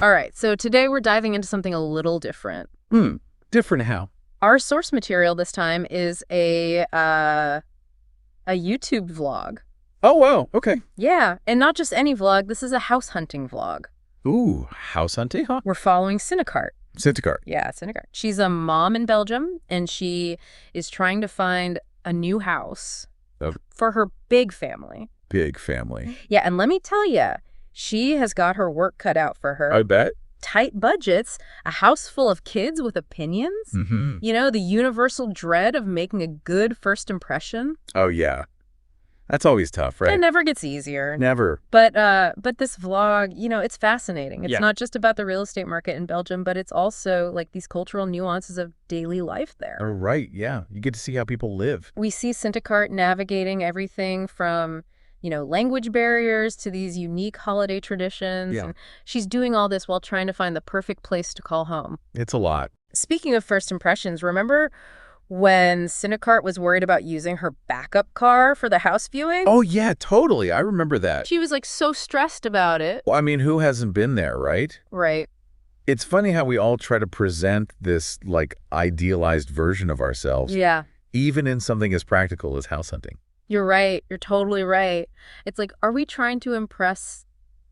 All right, so today we're diving into something a little different. Different how? Our source material this time is a YouTube vlog. Oh, wow. Okay. Yeah, and not just any vlog. This is a house hunting vlog. Ooh, house hunting, huh? We're following Cintikart. Cintikart. Yeah, Cintikart. She's a mom in Belgium, and she is trying to find a new house for her big family. Big family. Yeah, and let me tell you, she has got her work cut out for her. I bet. Tight budgets, a house full of kids with opinions. Mm-hmm. You know, the universal dread of making a good first impression. Oh, yeah. That's always tough, right? It never gets easier. Never. But this vlog, you know, it's fascinating. It's Yeah. not just about the real estate market in Belgium, but it's also like these cultural nuances of daily life there. Oh, right. Yeah. You get to see how people live. We see Cintikart navigating everything from, you know, language barriers to these unique holiday traditions. Yeah. And she's doing all this while trying to find the perfect place to call home. It's a lot. Speaking of first impressions, remember when Cintikart was worried about using her backup car for the house viewing? Oh, yeah, totally. I remember that. She was like so stressed about it. Well, I mean, who hasn't been there, right? Right. It's funny how we all try to present this, like, idealized version of ourselves, Yeah. even in something as practical as house hunting. You're right. You're totally right. It's like, are we trying to impress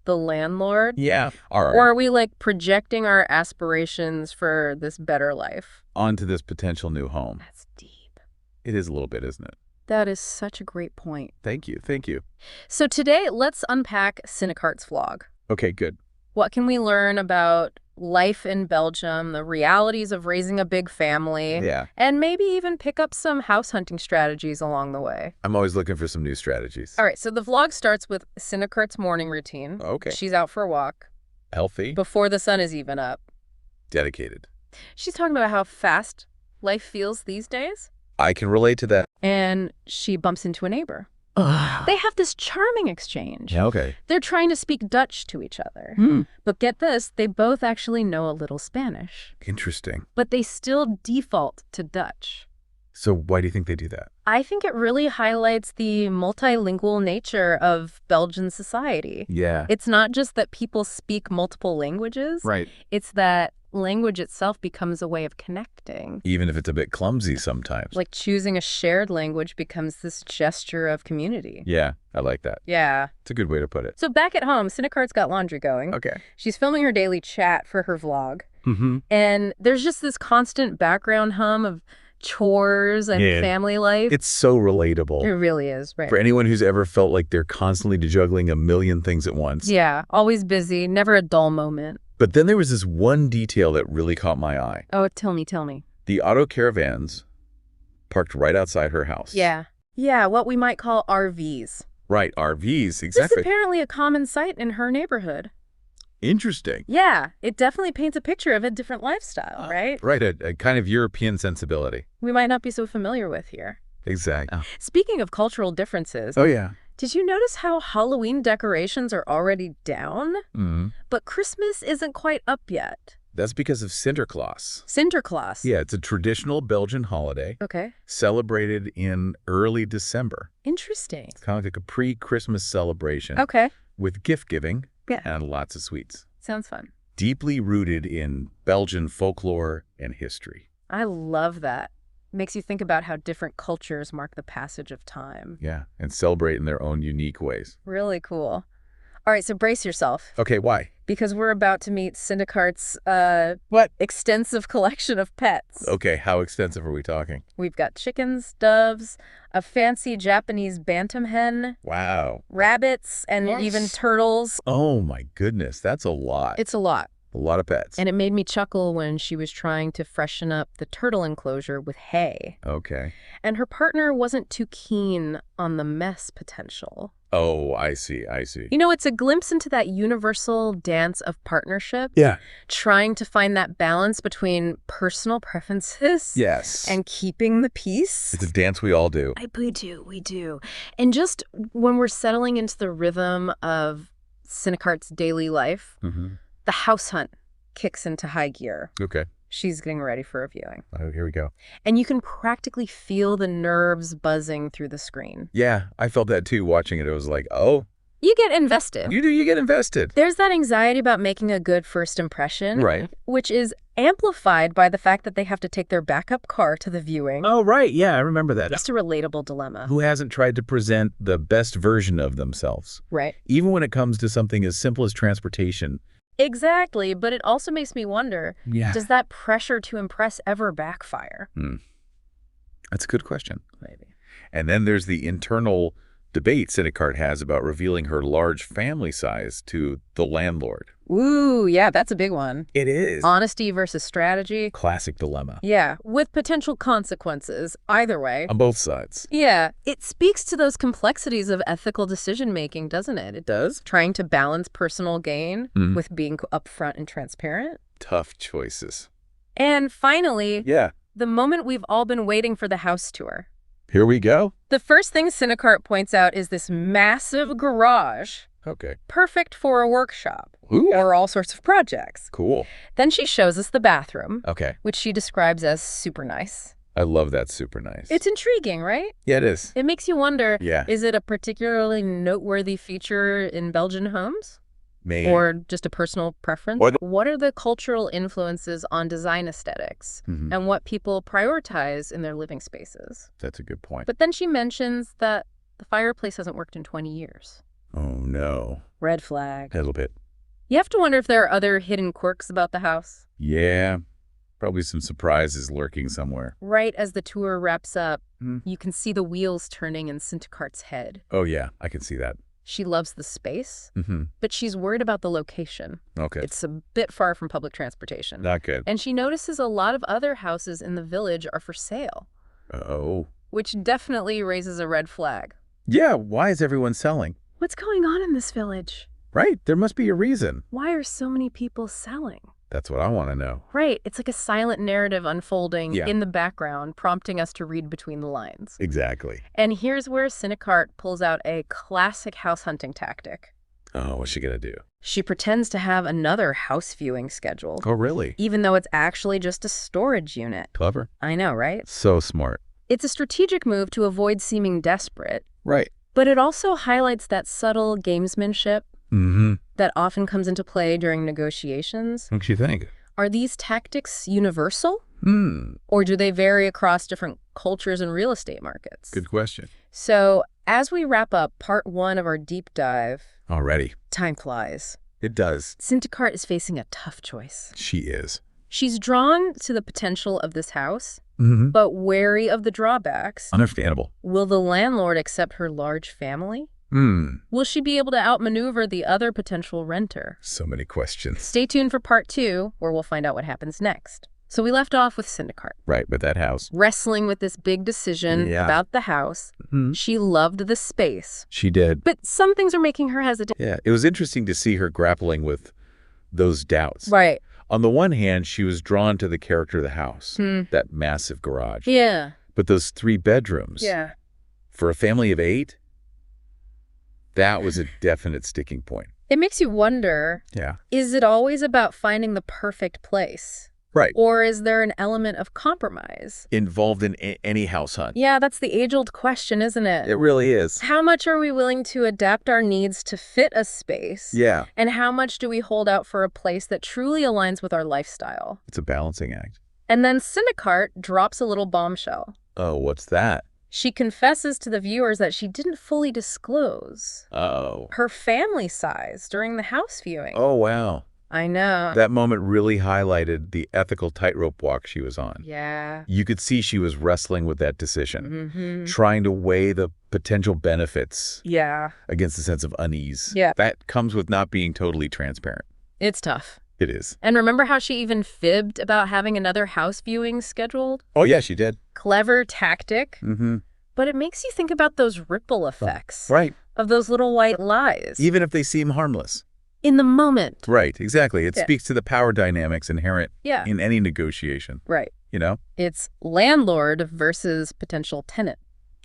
the landlord? Yeah. All right. Or are we like projecting our aspirations for this better life? Onto this potential new home. That's deep. It is a little bit, isn't it? That is such a great point. Thank you. Thank you. So today, let's unpack Cinikart's vlog. Okay, good. What can we learn about life in Belgium, the realities of raising a big family, Yeah. and maybe even pick up some house hunting strategies along the way? I'm always looking for some new strategies. All right, so the vlog starts with Cinikart's morning routine. Okay. She's out for a walk Healthy. before the sun is even up. Dedicated. She's talking about how fast life feels these days, I can relate to that. and she bumps into a neighbor. They have this charming exchange. Yeah, okay. They're trying to speak Dutch to each other. But get this, they both actually know a little Spanish. Interesting. But they still default to Dutch. So why do you think they do that? I think it really highlights the multilingual nature of Belgian society. Yeah. It's not just that people speak multiple languages. Right. It's that language itself becomes a way of connecting. Even if it's a bit clumsy sometimes. Like choosing a shared language becomes this gesture of community. Yeah, I like that. Yeah. It's a good way to put it. So back at home, Cinikart's got laundry going. Okay. She's filming her daily chat for her vlog. Mm-hmm. And there's just this constant background hum of chores and family life. It's so relatable. It really is, right? For anyone who's ever felt like they're constantly juggling a million things at once. Yeah, always busy, never a dull moment. But then there was this one detail that really caught my eye. Oh, tell me. The auto caravans parked right outside her house. Yeah. Yeah, what we might call RVs. Right, RVs, This is exactly. apparently a common sight in her neighborhood. Interesting. Yeah, it definitely paints a picture of a different lifestyle, right? Right, a kind of European sensibility. We might not be so familiar with here. Exactly. Speaking of cultural differences, Oh, yeah. did you notice how Halloween decorations are already down? Mm-hmm. But Christmas isn't quite up yet. That's because of Sinterklaas. Sinterklaas. Yeah, it's a traditional Belgian holiday Okay. celebrated in early December. Interesting. It's kind of like a pre-Christmas celebration Okay. with gift-giving Yeah. and lots of sweets. Sounds fun. Deeply rooted in Belgian folklore and history. I love that. Makes you think about how different cultures mark the passage of time. Yeah, and celebrate in their own unique ways. Really cool. All right, so brace yourself, Okay, why? because we're about to meet Cintikart's What? extensive collection of pets. Okay, how extensive are we talking? We've got chickens, doves, a fancy Japanese bantam hen, Wow. rabbits, and Yes. even turtles. Oh my goodness, that's a lot. It's a lot. A lot of pets. And it made me chuckle when she was trying to freshen up the turtle enclosure with hay. Okay. And her partner wasn't too keen on the mess potential. Oh, I see. You know, it's a glimpse into that universal dance of partnership. Yeah. Trying to find that balance between personal preferences Yes. and keeping the peace. It's a dance we all do. We do. And just when we're settling into the rhythm of Cinikart's daily life, Mm-hmm. the house hunt kicks into high gear. Okay. She's getting ready for a viewing. Oh, here we go. And you can practically feel the nerves buzzing through the screen. Yeah, I felt that too watching it. It was like, oh, You get invested. You get invested. There's that anxiety about making a good first impression. Right. Which is amplified by the fact that they have to take their backup car to the viewing. Oh, right. Yeah, I remember that. Just a relatable dilemma. Who hasn't tried to present the best version of themselves? Right. Even when it comes to something as simple as transportation. Exactly, but it also makes me wonder, does that pressure to impress ever backfire? That's a good question. Maybe. And then there's the internal debate Cintikart has about revealing her large family size to the landlord. Ooh, yeah, that's a big one. It is. Honesty versus strategy. Classic dilemma. Yeah, with potential consequences, either way. On both sides. Yeah, it speaks to those complexities of ethical decision-making, doesn't it? It does. Trying to balance personal gain with being upfront and transparent. Tough choices. And finally, yeah, the moment we've all been waiting for the house tour. Here we go. The first thing Cintikart points out is this massive garage. Okay. Perfect for a workshop. Ooh. Or all sorts of projects. Cool. Then she shows us the bathroom. Okay. Which she describes as super nice. I love that super nice. It's intriguing, right? Yeah, it is. It makes you wonder, Yeah. Is it a particularly noteworthy feature in Belgian homes? Maybe. Or just a personal preference? What are the cultural influences on design aesthetics and what people prioritize in their living spaces? That's a good point. But then she mentions that the fireplace hasn't worked in 20 years. Oh, no. Red flag. A little bit. You have to wonder if there are other hidden quirks about the house. Yeah. Probably some surprises lurking somewhere. Right as the tour wraps up, you can see the wheels turning in Cintikart's head. Oh, yeah. I can see that. She loves the space, but she's worried about the location. Okay. It's a bit far from public transportation. Not good. And she notices a lot of other houses in the village are for sale. Oh. Which definitely raises a red flag. Yeah, why is everyone selling? What's going on in this village? Right, there must be a reason. Why are so many people selling? That's what I want to know. Right, it's like a silent narrative unfolding Yeah. in the background, prompting us to read between the lines. Exactly. And here's where Cintikart pulls out a classic house hunting tactic. Oh, what's she gonna do? She pretends to have another house viewing scheduled. Oh, really? Even though it's actually just a storage unit. Clever. I know, right? So smart. It's a strategic move to avoid seeming desperate. Right. But it also highlights that subtle gamesmanship that often comes into play during negotiations. What do you think? Are these tactics universal? Or do they vary across different cultures and real estate markets? Good question. So, as we wrap up part 1 of our deep dive, Already. time flies. It does. Cintikart is facing a tough choice. She is. She's drawn to the potential of this house, but wary of the drawbacks. Understandable. Will the landlord accept her large family? Will she be able to outmaneuver the other potential renter? So many questions. Stay tuned for part 2, where we'll find out what happens next. So we left off with Cintikart. Right, with that house. Wrestling with this big decision about the house. She loved the space. She did. But some things are making her hesitant. Yeah, it was interesting to see her grappling with those doubts. Right. On the one hand, she was drawn to the character of the house, that massive garage. Yeah. But those 3 bedrooms, Yeah. for a family of 8, that was a definite sticking point. It makes you wonder, is it always about finding the perfect place? Right. Or is there an element of compromise? Involved in any house hunt. Yeah, that's the age-old question, isn't it? It really is. How much are we willing to adapt our needs to fit a space? Yeah. And how much do we hold out for a place that truly aligns with our lifestyle? It's a balancing act. And then Cintikart drops a little bombshell. Oh, what's that? She confesses to the viewers that she didn't fully disclose her family size during the house viewing. Oh, wow. I know. That moment really highlighted the ethical tightrope walk she was on. Yeah. You could see she was wrestling with that decision, trying to weigh the potential benefits against the sense of unease. Yeah. That comes with not being totally transparent. It's tough. It is. And remember how she even fibbed about having another house viewing scheduled? Oh, yeah, she did. Clever tactic. But it makes you think about those ripple effects. Right. Of those little white lies. Even if they seem harmless. In the moment. Right, exactly. It speaks to the power dynamics inherent in any negotiation. Right. You know? It's landlord versus potential tenant.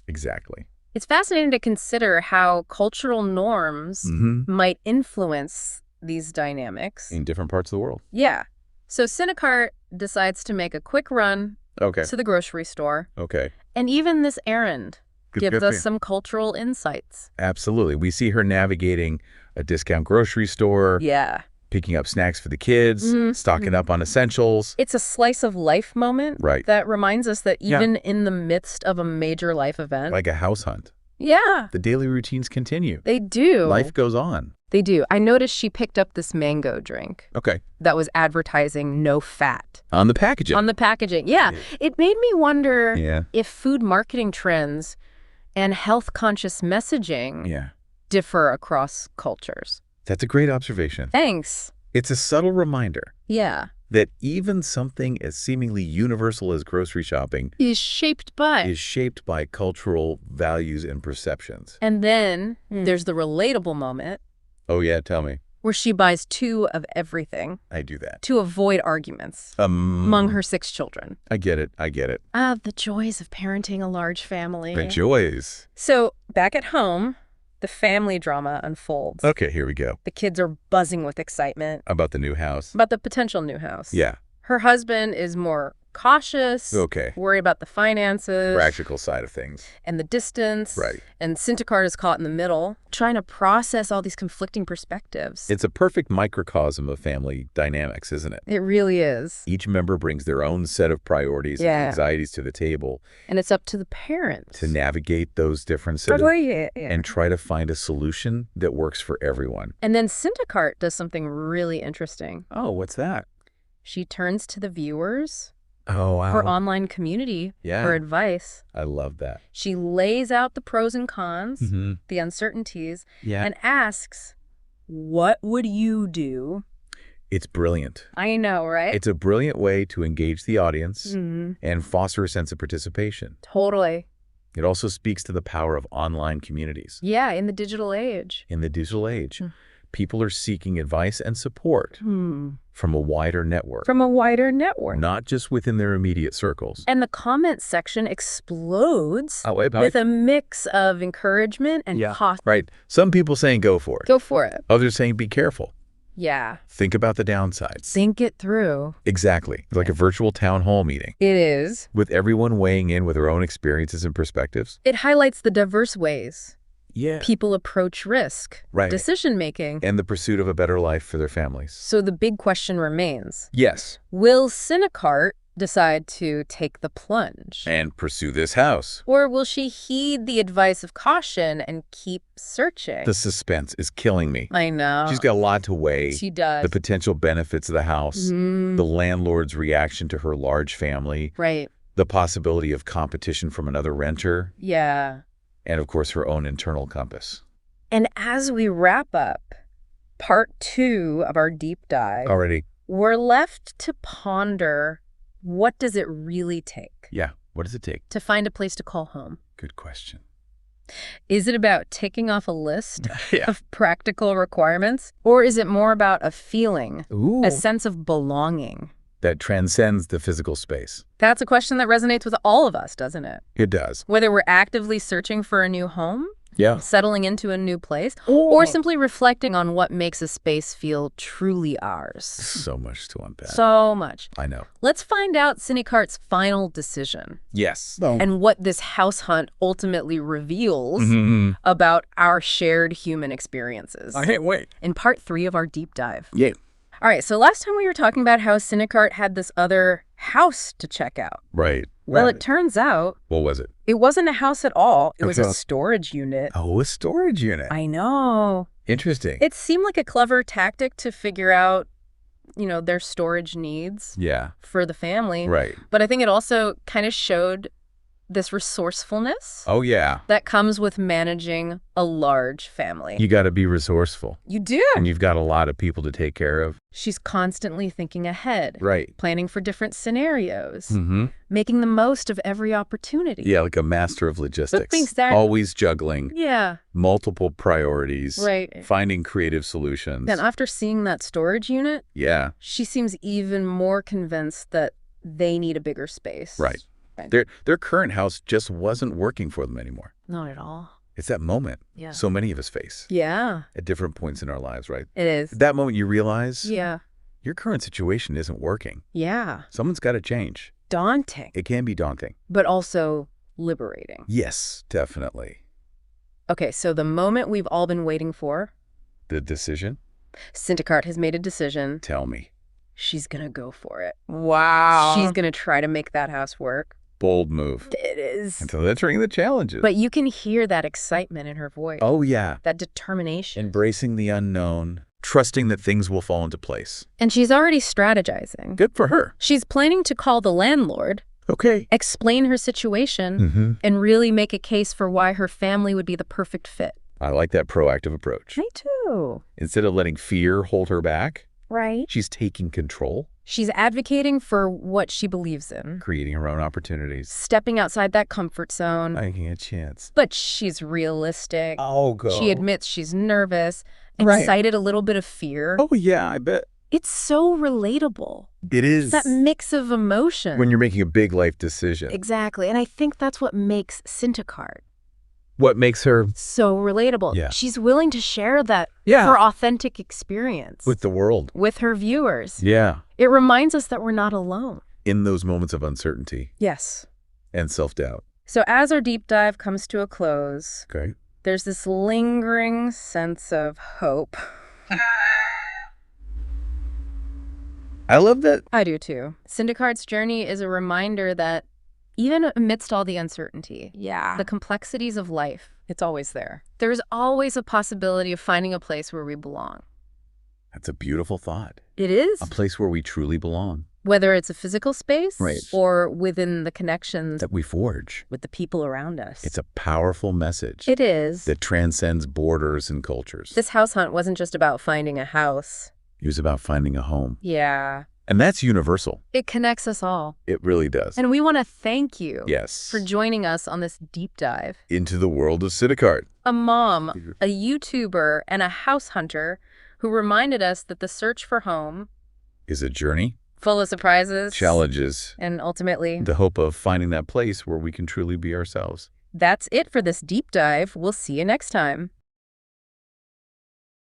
Exactly. It's fascinating to consider how cultural norms might influence these dynamics. In different parts of the world. Yeah. So Cintikart decides to make a quick run to the grocery store. Okay. And even this errand. Gives us some cultural insights. Absolutely. We see her navigating a discount grocery store. Yeah. Picking up snacks for the kids, stocking up on essentials. It's a slice of life moment that reminds us that even in the midst of a major life event. Like a house hunt. Yeah. The daily routines continue. They do. Life goes on. They do. I noticed she picked up this mango drink. Okay. That was advertising no fat. On the packaging. On the packaging, yeah. It made me wonder if food marketing trends and health-conscious messaging differ across cultures. That's a great observation. Thanks. It's a subtle reminder. Yeah. That even something as seemingly universal as grocery shopping is shaped by cultural values and perceptions. And then there's the relatable moment. Oh, yeah, tell me. Where she buys 2 of everything. I do that. To avoid arguments among her 6 children. I get it. I get it. The joys of parenting a large family. The joys. So back at home, the family drama unfolds. Okay, here we go. The kids are buzzing with excitement. About the new house. About the potential new house. Yeah. Her husband is more cautious. Okay. Worried about the finances. Practical side of things. And the distance. Right. And Cintikart is caught in the middle, trying to process all these conflicting perspectives. It's a perfect microcosm of family dynamics, isn't it? It really is. Each member brings their own set of priorities and anxieties to the table. And it's up to the parents to navigate those differences and try to find a solution that works for everyone. And then Cintikart does something really interesting. Oh, what's that? She turns to the viewers. Oh, wow. Her online community for advice. I love that. She lays out the pros and cons, the uncertainties, and asks, what would you do? It's brilliant. I know, right? It's a brilliant way to engage the audience and foster a sense of participation. Totally. It also speaks to the power of online communities. Yeah, in the digital age. In the digital age. People are seeking advice and support from a wider network. From a wider network. Not just within their immediate circles. And the comment section explodes with a mix of encouragement and caution. Right. Some people saying go for it. Go for it. Others saying be careful. Yeah. Think about the downsides. Think it through. Exactly. It's like a virtual town hall meeting. It is. With everyone weighing in with their own experiences and perspectives. It highlights the diverse ways people approach risk, right. decision-making, and the pursuit of a better life for their families. So the big question remains. Yes. Will Cintikart decide to take the plunge? And pursue this house? Or will she heed the advice of caution and keep searching? The suspense is killing me. I know. She's got a lot to weigh. She does. The potential benefits of the house, the landlord's reaction to her large family. Right. The possibility of competition from another renter. Yeah. And, of course, her own internal compass. And as we wrap up part 2 of our deep dive, we're left to ponder, what does it really take? Yeah, what does it take? To find a place to call home. Good question. Is it about ticking off a list of practical requirements? Or is it more about a feeling, a sense of belonging? That transcends the physical space? That's a question that resonates with all of us, doesn't it? It does. Whether we're actively searching for a new home, settling into a new place, or simply reflecting on what makes a space feel truly ours. So much to unpack. So much. I know. Let's find out Cintikart's final decision. Yes. And what this house hunt ultimately reveals about our shared human experiences. I can't wait. In part 3 of our deep dive. Yeah. All right, so last time we were talking about how Cintikart had this other house to check out. Right. Well, it turns out... What was it? It wasn't a house at all. It was a storage unit. Oh, a storage unit. I know. Interesting. It seemed like a clever tactic to figure out, their storage needs for the family. Right. But I think it also kind of showed this resourcefulness. Oh, yeah. That comes with managing a large family. You got to be resourceful. You do. And you've got a lot of people to take care of. She's constantly thinking ahead. Right. Planning for different scenarios. Making the most of every opportunity. Yeah, like a master of logistics. That, always juggling. Yeah. Multiple priorities. Right. Finding creative solutions. And after seeing that storage unit, she seems even more convinced that they need a bigger space. Right. Their current house just wasn't working for them anymore. Not at all. It's that moment so many of us face. Yeah. At different points in our lives, right? It is. At that moment you realize your current situation isn't working. Yeah. Someone's got to change. Daunting. It can be daunting. But also liberating. Yes, definitely. Okay, so the moment we've all been waiting for. The decision? Cintikart has made a decision. Tell me. She's gonna go for it. Wow. She's gonna try to make that house work. Bold move. It is. Until entering the challenges. But you can hear that excitement in her voice. Oh, yeah. That determination. Embracing the unknown, trusting that things will fall into place. And she's already strategizing. Good for her. She's planning to call the landlord, Okay. explain her situation, and really make a case for why her family would be the perfect fit. I like that proactive approach. Me too. Instead of letting fear hold her back, Right. she's taking control. She's advocating for what she believes in. Creating her own opportunities. Stepping outside that comfort zone. Taking a chance. But she's realistic. I'll go. She admits she's nervous, Right. excited, a little bit of fear. Oh, yeah, I bet. It's so relatable. It is. It's that mix of emotion. When you're making a big life decision. Exactly. And I think that's what makes Cintikart What makes her so relatable. Yeah. She's willing to share that Yeah. her authentic experience with the world. with her viewers. Yeah. It reminds us that we're not alone. In those moments of uncertainty Yes. and self-doubt. So as our deep dive comes to a close, Okay. there's this lingering sense of hope. I love that. I do too. Cintikart's journey is a reminder that even amidst all the uncertainty, Yeah. the complexities of life, it's always there. There's always a possibility of finding a place where we belong. That's a beautiful thought. It is. A place where we truly belong. Whether it's a physical space Right. or within the connections That we forge. with the people around us. It's a powerful message. It is. That transcends borders and cultures. This house hunt wasn't just about finding a house. It was about finding a home. Yeah. And that's universal. It connects us all. It really does. And we want to thank you Yes. for joining us on this deep dive. Into the world of Cintikart. A mom, a YouTuber, and a house hunter who reminded us that the search for home Is a journey. full of surprises, Challenges. and ultimately, The hope of finding that place where we can truly be ourselves. that's it for this deep dive. We'll see you next time.